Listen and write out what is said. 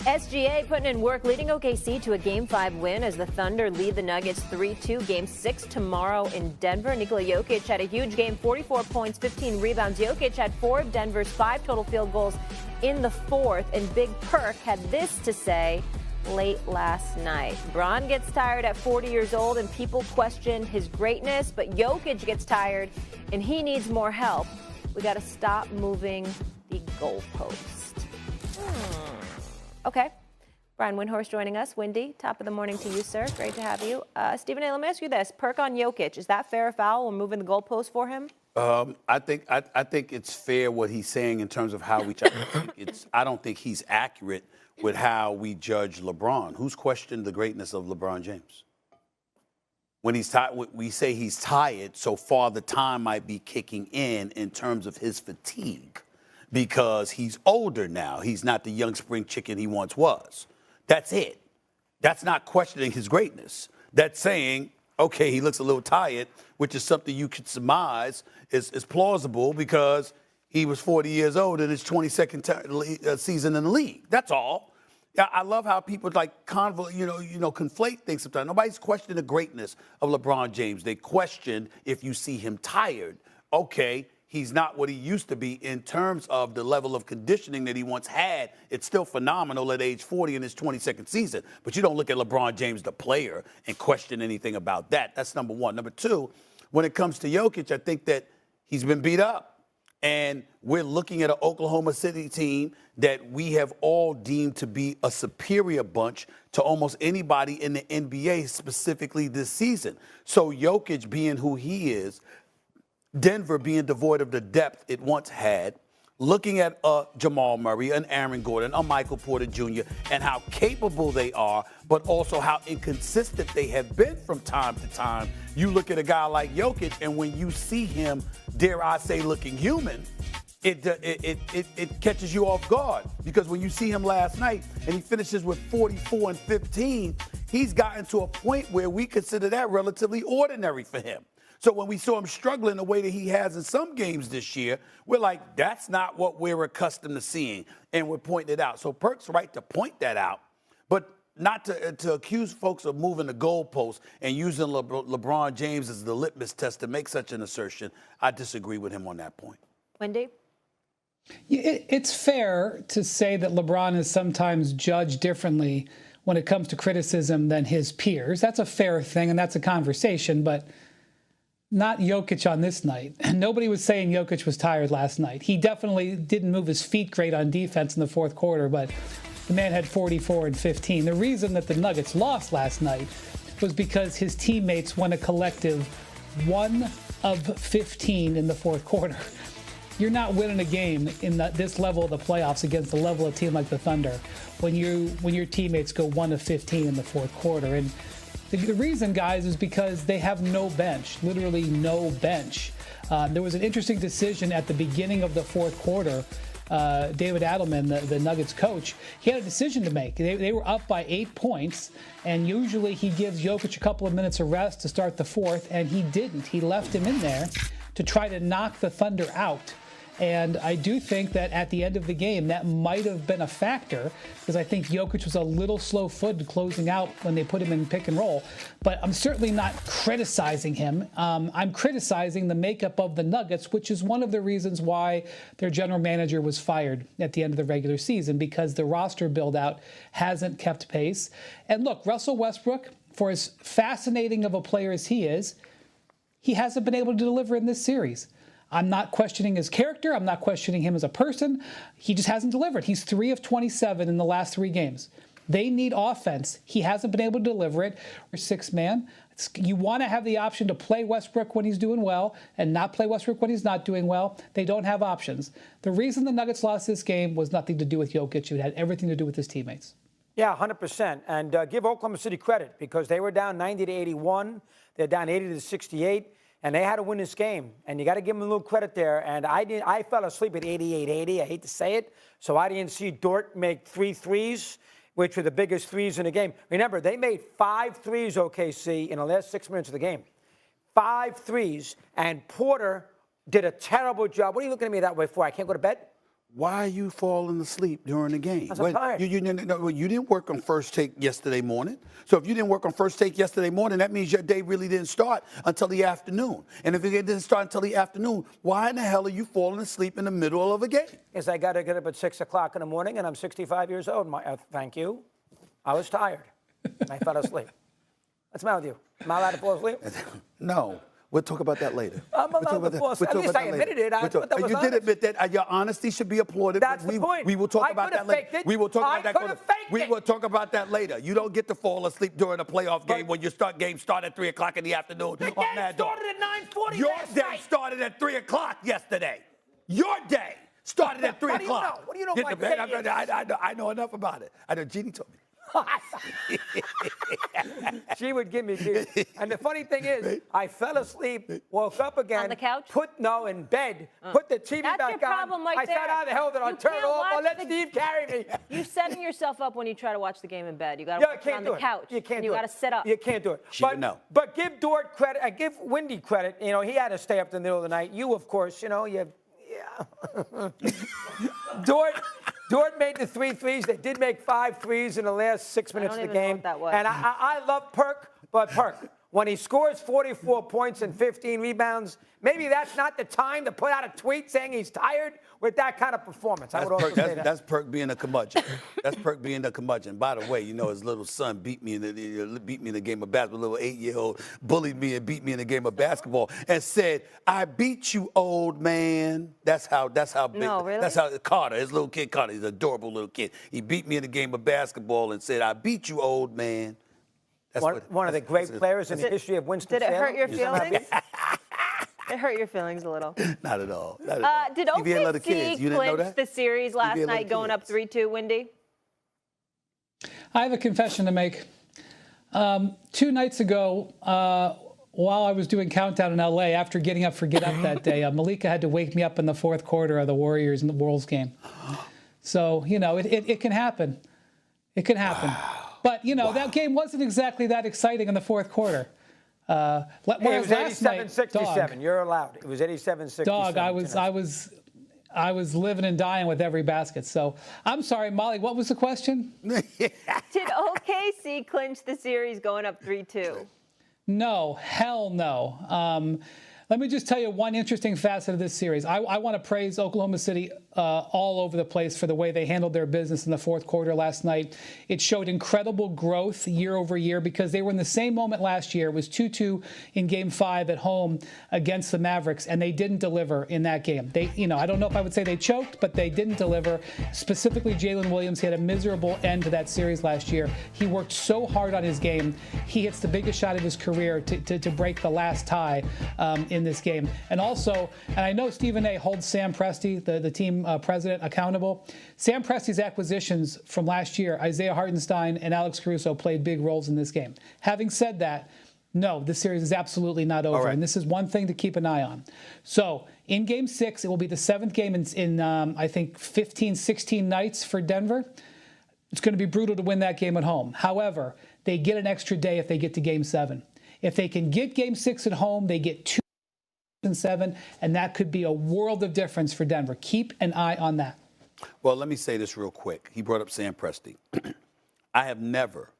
SGA putting in work, leading OKC to a Game 5 win as the Thunder lead the Nuggets 3-2. Game 6 tomorrow in Denver. Nikola Jokic had a huge game, 44 points, 15 rebounds. Jokic had 4 of Denver's 5 total field goals in the fourth, and Big Perk had this to say late last night. Bron gets tired at 40 years old, and people question his greatness, but Jokic gets tired, and he needs more help. We got to stop moving the goalpost. Okay. Brian Windhorst joining us. Windy, top of the morning to you, sir. Great to have you. Stephen A., let me ask you this. Perk on Jokic, is that fair or foul? We're moving the goalpost for him? I think it's fair what he's saying in terms of how we try. I don't think he's accurate with how we judge LeBron. Who's questioned the greatness of LeBron James? When he's tired, we say he's tired, so far the time might be kicking in terms of his fatigue. Because he's older now. He's not the young spring chicken he once was. That's it. That's not questioning his greatness. That's saying, okay, he looks a little tired, which is something you could surmise is plausible because he was 40 years old in his 22nd season in the league. That's all. I love how people conflate things sometimes. Nobody's questioning the greatness of LeBron James. They question if you see him tired. Okay. He's not what he used to be in terms of the level of conditioning that he once had. It's still phenomenal at age 40 in his 22nd season. But you don't look at LeBron James, the player, and question anything about that. That's number one. Number two, when it comes to Jokic, I think that he's been beat up. And we're looking at an Oklahoma City team that we have all deemed to be a superior bunch to almost anybody in the NBA, specifically this season. So Jokic being who he is, Denver being devoid of the depth it once had, looking at Jamal Murray, an Aaron Gordon, a Michael Porter Jr., and how capable they are, but also how inconsistent they have been from time to time. You look at a guy like Jokic, and when you see him, dare I say, looking human, it catches you off guard. Because when you see him last night and he finishes with 44 and 15, he's gotten to a point where we consider that relatively ordinary for him. So when we saw him struggling the way that he has in some games this year, we're like, that's not what we're accustomed to seeing, and we're pointing it out. So Perk's right to point that out, but not to accuse folks of moving the goalposts and using LeBron James as the litmus test to make such an assertion. I disagree with him on that point. Wendy? It's fair to say that LeBron is sometimes judged differently when it comes to criticism than his peers. That's a fair thing, and that's a conversation, but not Jokic on this night. Nobody was saying Jokic was tired last night. He definitely didn't move his feet great on defense in the fourth quarter, but the man had 44 and 15. The reason that the Nuggets lost last night was because his teammates won a collective 1 of 15 in the fourth quarter. You're not winning a game in this level of the playoffs against the level of team like the Thunder when your teammates go 1 of 15 in the fourth quarter. And the reason, guys, is because they have no bench, literally no bench. There was an interesting decision at the beginning of the fourth quarter. David Adelman, the Nuggets coach, he had a decision to make. They were up by 8 points, and usually he gives Jokic a couple of minutes of rest to start the fourth, and he didn't. He left him in there to try to knock the Thunder out. And I do think that at the end of the game, that might have been a factor because I think Jokic was a little slow-footed closing out when they put him in pick and roll. But I'm certainly not criticizing him. I'm criticizing the makeup of the Nuggets, which is one of the reasons why their general manager was fired at the end of the regular season, because the roster build-out hasn't kept pace. And look, Russell Westbrook, for as fascinating of a player as he is, he hasn't been able to deliver in this series. I'm not questioning his character. I'm not questioning him as a person. He just hasn't delivered. He's 3 of 27 in the last 3 games. They need offense. He hasn't been able to deliver it. Or 6 man. You want to have the option to play Westbrook when he's doing well and not play Westbrook when he's not doing well. They don't have options. The reason the Nuggets lost this game was nothing to do with Jokic. It had everything to do with his teammates. Yeah, 100%. And give Oklahoma City credit because they were down 90-81. They're down 80-68. And they had to win this game, and you got to give them a little credit there. And I fell asleep at 88-80. I hate to say it. So I didn't see Dort make 3 threes, which were the biggest threes in the game. Remember, they made 5 threes, OKC, in the last 6 minutes of the game. 5 threes, and Porter did a terrible job. What are you looking at me that way for? I can't go to bed? Why are you falling asleep during the game? I'm tired. You didn't work on First Take yesterday morning. So if you didn't work on First Take yesterday morning, that means your day really didn't start until the afternoon. And if it didn't start until the afternoon, why in the hell are you falling asleep in the middle of a game? Because I got to get up at 6 o'clock in the morning, and I'm 65 years old. Thank you. I was tired. I fell asleep. What's the matter with you? Am I allowed to fall asleep? No. We'll talk about that later. I'm allowed to fall asleep. At least I admitted it. You did admit that. Your honesty should be applauded. That's the point. We will talk about that later. We will talk about that. We will talk about that later. You don't get to fall asleep during a playoff game when your game start at 3 o'clock in the afternoon. The game started at 9:40. Your day started at 3 o'clock yesterday. Your day started at 3 o'clock. What do you know? What do you know? I know enough about it. I know Jeannie told me. She would give me beer. And the funny thing is, I fell asleep, woke up again. On the couch? In bed. Put the TV That's back your problem on. right I there. said, how the hell did I turn it off? I'll let Steve carry me. You're setting yourself up when you try to watch the game in bed. You got to watch it on the couch. You can't do it. You got to sit up. You can't do it. She would know. But give Dort credit. Give Wendy credit. You know, he had to stay up in the middle of the night. You, of course, yeah. Dort made the 3 threes. They did make 5 threes in the last 6 minutes of the game. Know what that was. And I love Perk, but Perk, when he scores 44 points and 15 rebounds, maybe that's not the time to put out a tweet saying he's tired with that kind of performance. I would also say that. That's Perk being a curmudgeon. That's Perk being a curmudgeon. By the way, his little son beat me in the game of basketball. Little 8-year-old bullied me and beat me in the game of basketball and said, "I beat you, old man." That's how big. No, really? That's how Carter, his little kid Carter, he's an adorable little kid. He beat me in the game of basketball and said, "I beat you, old man." That's one of the great players in the history of Winston-Salem. Did it hurt your feelings? It hurt your feelings a little. Not at all. Not at all. Did OKC clinch the series last night going up 3-2, Wendy? I have a confession to make. 2 nights ago, while I was doing Countdown in L.A., after getting up for Get Up that day, Malika had to wake me up in the 4th quarter of the Warriors and the Wolves game. So, it can happen. It can happen. Wow. But, that game wasn't exactly that exciting in the 4th quarter. It was 87-67. You're allowed. It was 87-67. Dog, I was living and dying with every basket. So I'm sorry, Molly, what was the question? Did OKC clinch the series going up 3-2? No, hell no. Let me just tell you one interesting facet of this series. I want to praise Oklahoma City all over the place for the way they handled their business in the 4th quarter last night. It showed incredible growth year over year because they were in the same moment last year. It was 2-2 in Game 5 at home against the Mavericks, and they didn't deliver in that game. I don't know if I would say they choked, but they didn't deliver. Specifically, Jalen Williams, he had a miserable end to that series last year. He worked so hard on his game. He hits the biggest shot of his career to break the last tie in this game. And also, and I know Stephen A. holds Sam Presti, the team president, accountable. Sam Presti's acquisitions from last year, Isaiah Hartenstein and Alex Caruso, played big roles in this game. Having said that, no, this series is absolutely not over. Right. And this is one thing to keep an eye on. So in Game 6, it will be the 7th game in I think, 15, 16 nights for Denver. It's going to be brutal to win that game at home. However, they get an extra day if they get to Game 7. If they can get Game 6 at home, they get 2 and 7, and that could be a world of difference for Denver. Keep an eye on that. Well, let me say this real quick. He brought up Sam Presti. I have never